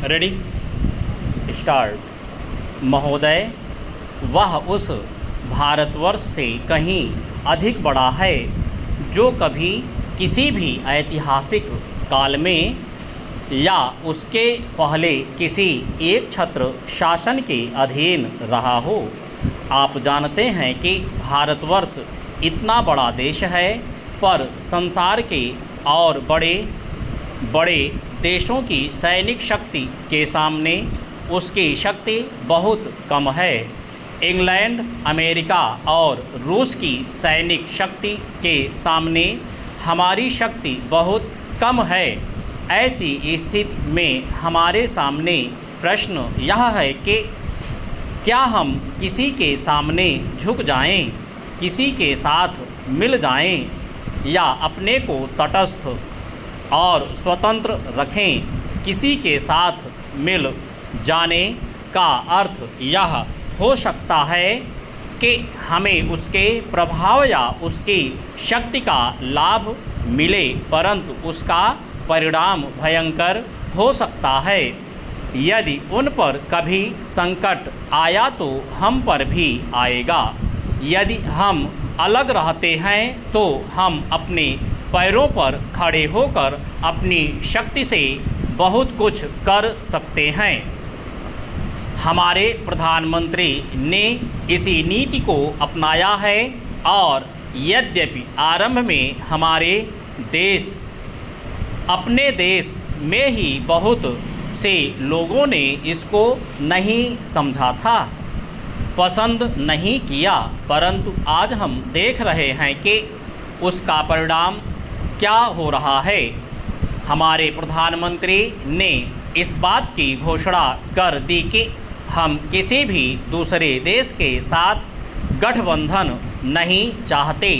Ready start. महोदय, वह उस भारतवर्ष से कहीं अधिक बड़ा है जो कभी किसी भी ऐतिहासिक काल में या उसके पहले किसी एक छत्र शासन के अधीन रहा हो। आप जानते हैं कि भारतवर्ष इतना बड़ा देश है, पर संसार के और बड़े बड़े देशों की सैनिक शक्ति के सामने उसकी शक्ति बहुत कम है। इंग्लैंड, अमेरिका और रूस की सैनिक शक्ति के सामने हमारी शक्ति बहुत कम है। ऐसी स्थिति में हमारे सामने प्रश्न यह है कि क्या हम किसी के सामने झुक जाएं, किसी के साथ मिल जाएं, या अपने को तटस्थ और स्वतंत्र रखें। किसी के साथ मिल जाने का अर्थ यह हो सकता है कि हमें उसके प्रभाव या उसकी शक्ति का लाभ मिले, परंतु उसका परिणाम भयंकर हो सकता है। यदि उन पर कभी संकट आया तो हम पर भी आएगा। यदि हम अलग रहते हैं तो हम अपने पैरों पर खड़े होकर अपनी शक्ति से बहुत कुछ कर सकते हैं। हमारे प्रधानमंत्री ने इसी नीति को अपनाया है, और यद्यपि आरंभ में हमारे देश अपने देश में ही बहुत से लोगों ने इसको नहीं समझा था, पसंद नहीं किया, परंतु आज हम देख रहे हैं कि उसका परिणाम क्या हो रहा है। हमारे प्रधानमंत्री ने इस बात की घोषणा कर दी कि हम किसी भी दूसरे देश के साथ गठबंधन नहीं चाहते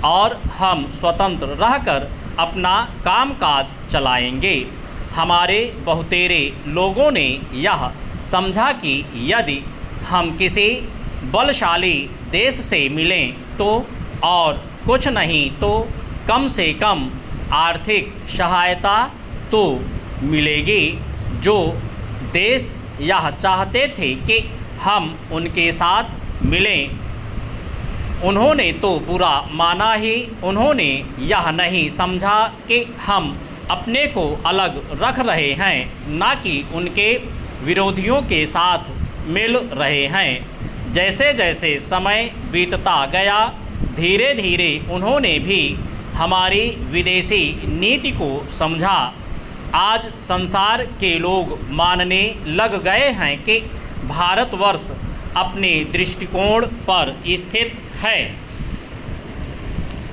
और हम स्वतंत्र रहकर अपना कामकाज चलाएंगे। हमारे बहुतेरे लोगों ने यह समझा कि यदि हम किसी बलशाली देश से मिलें तो और कुछ नहीं तो कम से कम आर्थिक सहायता तो मिलेगी। जो देश यह चाहते थे कि हम उनके साथ मिलें, उन्होंने तो बुरा माना ही। उन्होंने यह नहीं समझा कि हम अपने को अलग रख रहे हैं, ना कि उनके विरोधियों के साथ मिल रहे हैं। जैसे जैसे समय बीतता गया, धीरे धीरे उन्होंने भी हमारी विदेशी नीति को समझा। आज संसार के लोग मानने लग गए हैं कि भारतवर्ष अपने दृष्टिकोण पर स्थित है।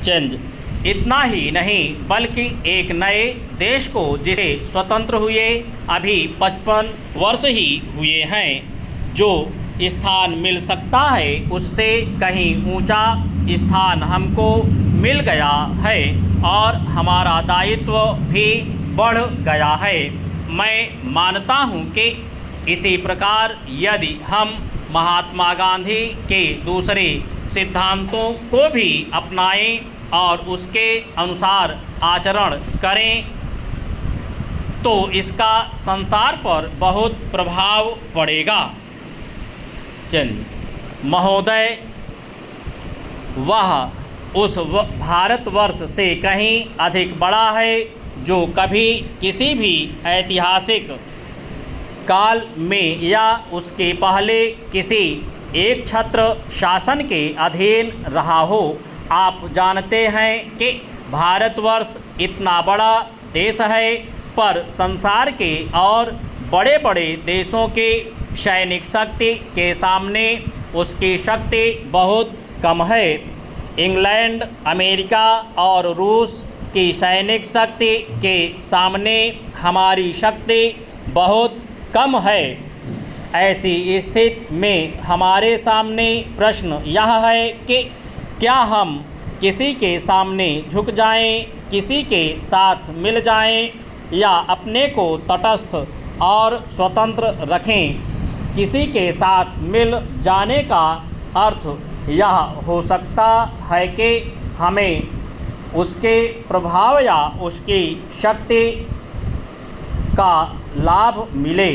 चेंज इतना ही नहीं बल्कि एक नए देश को जिसे स्वतंत्र हुए अभी 55 वर्ष ही हुए हैं, जो स्थान मिल सकता है उससे कहीं ऊंचा स्थान हमको मिल गया है, और हमारा दायित्व भी बढ़ गया है। मैं मानता हूं कि इसी प्रकार यदि हम महात्मा गांधी के दूसरे सिद्धांतों को भी अपनाएं और उसके अनुसार आचरण करें तो इसका संसार पर बहुत प्रभाव पड़ेगा। चंद महोदय, वह उस भारतवर्ष से कहीं अधिक बड़ा है जो कभी किसी भी ऐतिहासिक काल में या उसके पहले किसी एक छत्र शासन के अधीन रहा हो। आप जानते हैं कि भारतवर्ष इतना बड़ा देश है, पर संसार के और बड़े बड़े देशों के सैनिक शक्ति के सामने उसकी शक्ति बहुत कम है। इंग्लैंड, अमेरिका और रूस की सैनिक शक्ति के सामने हमारी शक्ति बहुत कम है। ऐसी स्थिति में हमारे सामने प्रश्न यह है कि क्या हम किसी के सामने झुक जाएं, किसी के साथ मिल जाएं, या अपने को तटस्थ और स्वतंत्र रखें। किसी के साथ मिल जाने का अर्थ यह हो सकता है कि हमें उसके प्रभाव या उसकी शक्ति का लाभ मिले।